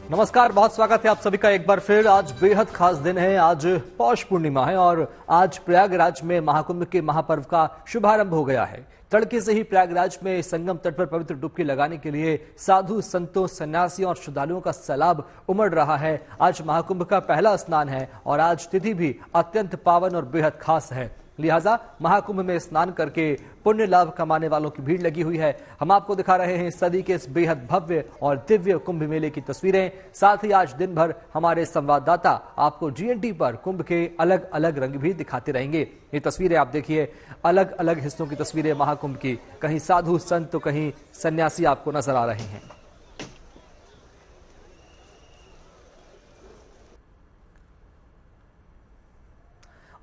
नमस्कार, बहुत स्वागत है आप सभी का एक बार फिर। आज बेहद खास दिन है, आज पौष पूर्णिमा है और आज प्रयागराज में महाकुंभ के महापर्व का शुभारंभ हो गया है। तड़के से ही प्रयागराज में संगम तट पर पवित्र डुबकी लगाने के लिए साधु संतों, सन्यासियों और श्रद्धालुओं का सैलाब उमड़ रहा है। आज महाकुंभ का पहला स्नान है और आज तिथि भी अत्यंत पावन और बेहद खास है, लिहाजा महाकुंभ में स्नान करके पुण्य लाभ कमाने वालों की भीड़ लगी हुई है। हम आपको दिखा रहे हैं सदी के इस बेहद भव्य और दिव्य कुंभ मेले की तस्वीरें। साथ ही आज दिन भर हमारे संवाददाता आपको जीएनटी पर कुंभ के अलग अलग रंग भी दिखाते रहेंगे। ये तस्वीरें आप देखिए, अलग अलग हिस्सों की तस्वीरें महाकुंभ की। कहीं साधु संत तो कहीं सन्यासी आपको नजर आ रहे हैं।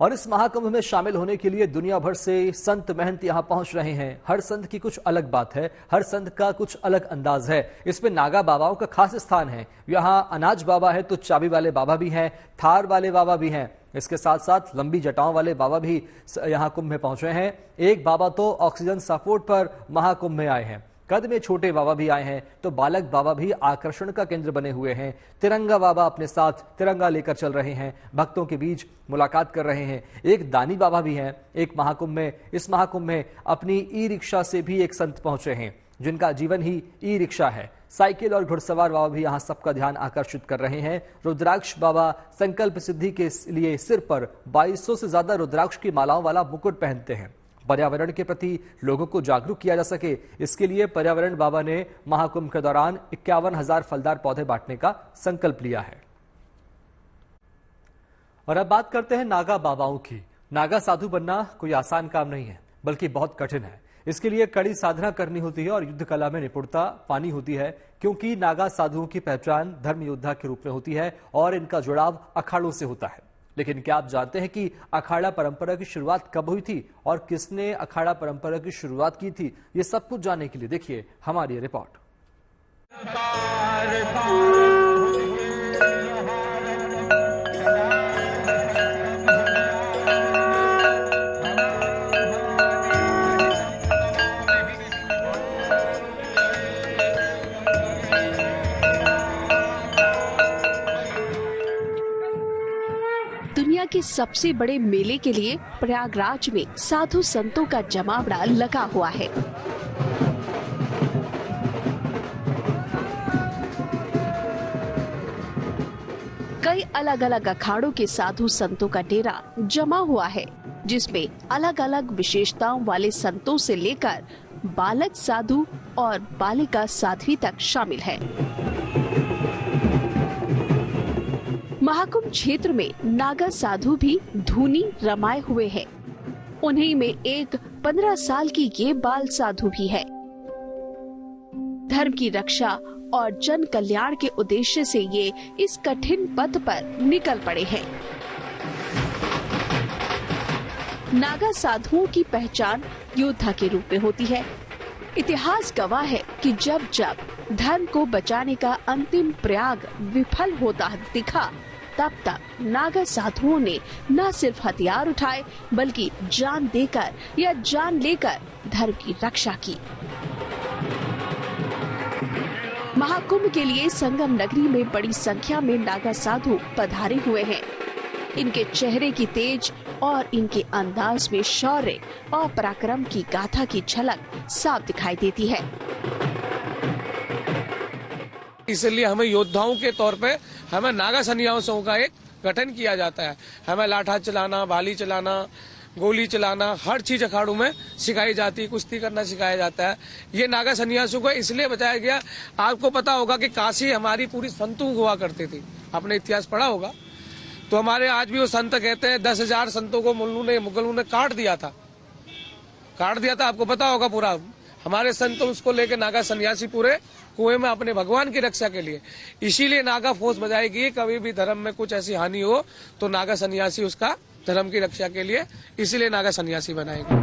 और इस महाकुंभ में शामिल होने के लिए दुनिया भर से संत महंत यहां पहुंच रहे हैं। हर संत की कुछ अलग बात है, हर संत का कुछ अलग अंदाज है। इसमें नागा बाबाओं का खास स्थान है। यहां अनाज बाबा है तो चाबी वाले बाबा भी हैं, थार वाले बाबा भी हैं। इसके साथ साथ लंबी जटाओं वाले बाबा भी यहां कुंभ में पहुंचे हैं। एक बाबा तो ऑक्सीजन सपोर्ट पर महाकुंभ में आए हैं। कद में छोटे बाबा भी आए हैं तो बालक बाबा भी आकर्षण का केंद्र बने हुए हैं। तिरंगा बाबा अपने साथ तिरंगा लेकर चल रहे हैं, भक्तों के बीच मुलाकात कर रहे हैं। एक दानी बाबा भी हैं। इस महाकुंभ में अपनी ई रिक्शा से भी एक संत पहुंचे हैं जिनका जीवन ही ई रिक्शा है। साइकिल और घुड़सवार बाबा भी यहाँ सबका ध्यान आकर्षित कर रहे हैं। रुद्राक्ष बाबा संकल्प सिद्धि के लिए सिर पर 2200 से ज्यादा रुद्राक्ष की मालाओं वाला मुकुट पहनते हैं। पर्यावरण के प्रति लोगों को जागरूक किया जा सके, इसके लिए पर्यावरण बाबा ने महाकुंभ के दौरान 51,000 फलदार पौधे बांटने का संकल्प लिया है। और अब बात करते हैं नागा बाबाओं की। नागा साधु बनना कोई आसान काम नहीं है, बल्कि बहुत कठिन है। इसके लिए कड़ी साधना करनी होती है और युद्ध कला में निपुणता पानी होती है, क्योंकि नागा साधुओं की पहचान धर्म योद्धा के रूप में होती है और इनका जुड़ाव अखाड़ों से होता है। लेकिन क्या आप जानते हैं कि अखाड़ा परंपरा की शुरुआत कब हुई थी और किसने अखाड़ा परंपरा की शुरुआत की थी? ये सब कुछ जानने के लिए देखिए हमारी रिपोर्ट। दुनिया के सबसे बड़े मेले के लिए प्रयागराज में साधु संतों का जमावड़ा लगा हुआ है। कई अलग अलग अखाड़ों के साधु संतों का डेरा जमा हुआ है, जिसमें अलग अलग विशेषताओं वाले संतों से लेकर बालक साधु और बालिका साध्वी तक शामिल है। महाकुंभ क्षेत्र में नागा साधु भी धूनी रमाए हुए हैं। उन्हीं में एक 15 साल की ये बाल साधु भी है। धर्म की रक्षा और जन कल्याण के उद्देश्य से ये इस कठिन पथ पर निकल पड़े हैं। नागा साधुओं की पहचान योद्धा के रूप में होती है। इतिहास गवाह है कि जब जब धर्म को बचाने का अंतिम प्रयाग विफल होता दिखा, तब तक नागा साधुओं ने न सिर्फ हथियार उठाए, बल्कि जान देकर या जान लेकर धर्म की रक्षा की। महाकुंभ के लिए संगम नगरी में बड़ी संख्या में नागा साधु पधारे हुए हैं। इनके चेहरे की तेज और इनके अंदाज में शौर्य और पराक्रम की गाथा की झलक साफ दिखाई देती है। इसलिए हमें योद्धाओं के तौर पे हमें नागा सन्यासियों का एक गठन किया जाता है। हमें लाठा चलाना, भाली चलाना, गोली चलाना, हर चीज अखाड़ों में सिखाई जाती है। कुश्ती करना सिखाया जाता है। ये नागा सन्यासियों को इसलिए बताया गया। आपको पता होगा कि काशी हमारी पूरी संतों हुआ करती थी, आपने इतिहास पढ़ा होगा। तो हमारे आज भी वो संत कहते हैं 10,000 संतों को मुगलों ने काट दिया था। आपको पता होगा पूरा। हमारे संत उसको लेके नागा सन्यासी पूरे कुएं में अपने भगवान की रक्षा के लिए, इसीलिए नागा फौज बजाएगी। कभी भी धर्म में कुछ ऐसी हानि हो तो नागा सन्यासी उसका धर्म की रक्षा के लिए, इसीलिए नागा सन्यासी बनाएगी।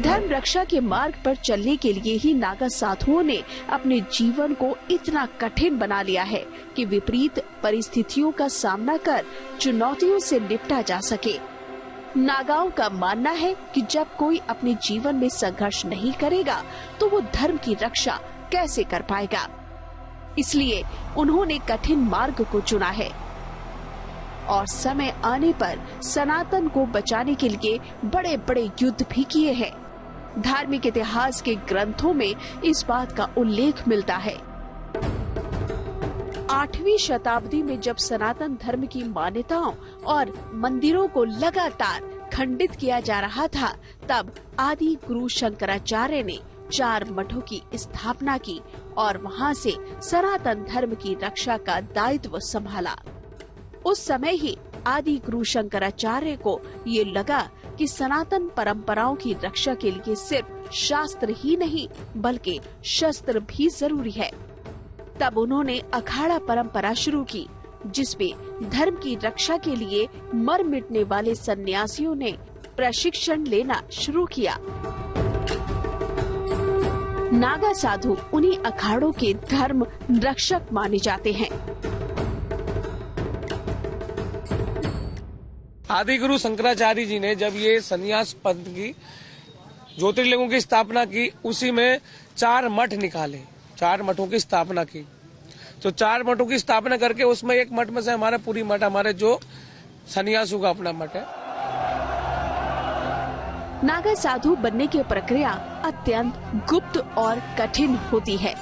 धर्म रक्षा के मार्ग पर चलने के लिए ही नागा साधुओं ने अपने जीवन को इतना कठिन बना लिया है कि विपरीत परिस्थितियों का सामना कर चुनौतियों से निपटा जा सके। नागाओं का मानना है कि जब कोई अपने जीवन में संघर्ष नहीं करेगा तो वो धर्म की रक्षा कैसे कर पाएगा। इसलिए उन्होंने कठिन मार्ग को चुना है और समय आने पर सनातन को बचाने के लिए बड़े बड़े युद्ध भी किए हैं। धार्मिक इतिहास के ग्रंथों में इस बात का उल्लेख मिलता है। 8वीं शताब्दी में जब सनातन धर्म की मान्यताओं और मंदिरों को लगातार खंडित किया जा रहा था, तब आदि गुरु शंकराचार्य ने 4 मठों की स्थापना की और वहां से सनातन धर्म की रक्षा का दायित्व संभाला। उस समय ही आदि गुरु शंकराचार्य को ये लगा कि सनातन परंपराओं की रक्षा के लिए सिर्फ शास्त्र ही नहीं बल्कि शस्त्र भी जरूरी है। तब उन्होंने अखाड़ा परंपरा शुरू की, जिसमें धर्म की रक्षा के लिए मर मिटने वाले सन्यासियों ने प्रशिक्षण लेना शुरू किया। नागा साधु उन्हीं अखाड़ों के धर्म रक्षक माने जाते हैं। आदि गुरु शंकराचार्य जी ने जब ये संन्यास पंथ की ज्योतिर्लिंगों की स्थापना की, उसी में 4 मठ निकाले, 4 मठों की स्थापना की। तो 4 मठों की स्थापना करके उसमें एक मठ में से हमारा पूरी मठ, हमारे जो सन्यासों का अपना मठ है। नागा साधु बनने की प्रक्रिया अत्यंत गुप्त और कठिन होती है।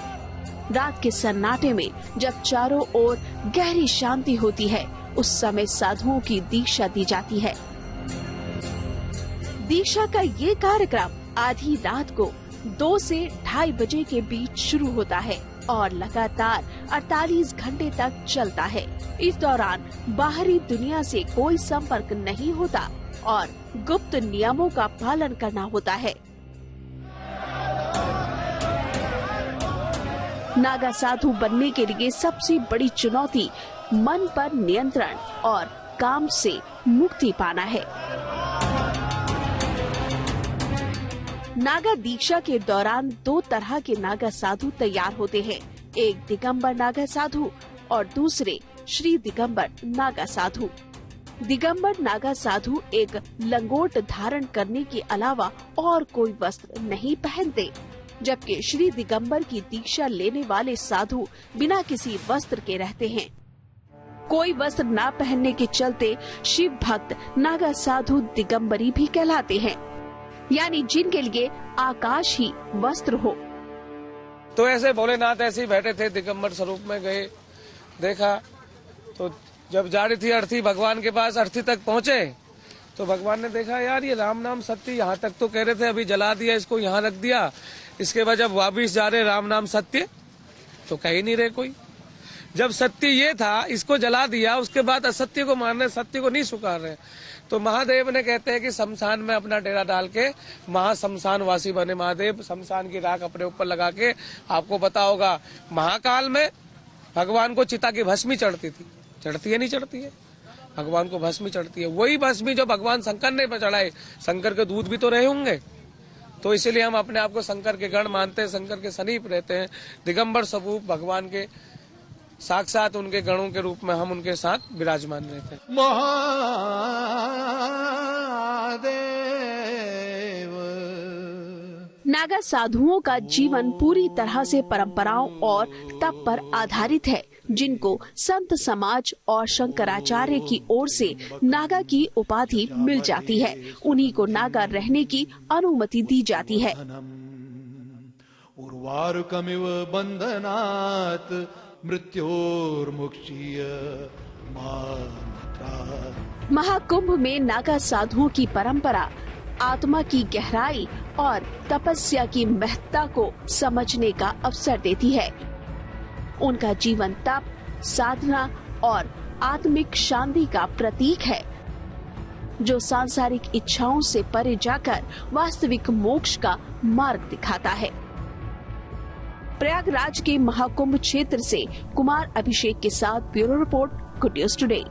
रात के सन्नाटे में जब चारों ओर गहरी शांति होती है, उस समय साधुओं की दीक्षा दी जाती है। दीक्षा का ये कार्यक्रम आधी रात को 2 से 2:30 बजे के बीच शुरू होता है और लगातार 48 घंटे तक चलता है। इस दौरान बाहरी दुनिया से कोई संपर्क नहीं होता और गुप्त नियमों का पालन करना होता है। नागा साधु बनने के लिए सबसे बड़ी चुनौती मन पर नियंत्रण और काम से मुक्ति पाना है। नागा दीक्षा के दौरान 2 तरह के नागा साधु तैयार होते हैं, एक दिगंबर नागा साधु और दूसरे श्री दिगंबर नागा साधु। दिगंबर नागा साधु एक लंगोट धारण करने के अलावा और कोई वस्त्र नहीं पहनते, जबकि श्री दिगंबर की दीक्षा लेने वाले साधु बिना किसी वस्त्र के रहते हैं। कोई वस्त्र न पहनने के चलते शिव भक्त नागा साधु दिगंबरी भी कहलाते हैं, यानी जिनके लिए आकाश ही वस्त्र हो। तो ऐसे भोलेनाथ ऐसे ही बैठे थे, दिगंबर स्वरूप में गए, देखा तो जब जा रही थी अर्थी भगवान के पास, अर्थी तक पहुँचे तो भगवान ने देखा यार ये राम नाम सत्य, यहाँ तक तो कह रहे थे, अभी जला दिया, इसको यहाँ रख दिया। इसके बाद जब वापिस जा रहे राम नाम सत्य, तो कह ही नहीं रहे कोई। जब सत्य ये था, इसको जला दिया, उसके बाद असत्य को मान रहे, सत्य को नहीं स्वीकार रहे। तो महादेव ने कहते हैं कि शमशान में अपना डेरा डाल के महाशमशान वासी बने महादेव, शमशान की राख अपने ऊपर लगा के। आपको पता होगा महाकाल में भगवान को चिता की भस्मी चढ़ती थी, चढ़ती है नहीं चढ़ती है, भगवान को भस्मी चढ़ती है। वही भस्मी जो भगवान शंकर ने चढ़ाई, शंकर के दूध भी तो रहे होंगे, तो इसीलिए हम अपने आप को शंकर के गण मानते हैं, शंकर के समीप रहते हैं। दिगंबर स्वरूप भगवान के साक्षात उनके गणों के रूप में हम उनके साथ विराजमान रहते हैं। नागा साधुओं का जीवन पूरी तरह से परंपराओं और तप पर आधारित है, जिनको संत समाज और शंकराचार्य की ओर से नागा की उपाधि मिल जाती है। उन्हीं को नागा रहने की अनुमति दी जाती है। उर्वारुकमिव बंधनात् मृत्योर्मुक्षीय मात्रा। महाकुंभ में नागा साधुओं की परंपरा आत्मा की गहराई और तपस्या की महत्ता को समझने का अवसर देती है। उनका जीवन तप, साधना और आत्मिक शांति का प्रतीक है, जो सांसारिक इच्छाओं से परे जाकर वास्तविक मोक्ष का मार्ग दिखाता है। प्रयागराज के महाकुंभ क्षेत्र से कुमार अभिषेक के साथ bureau report, good news today.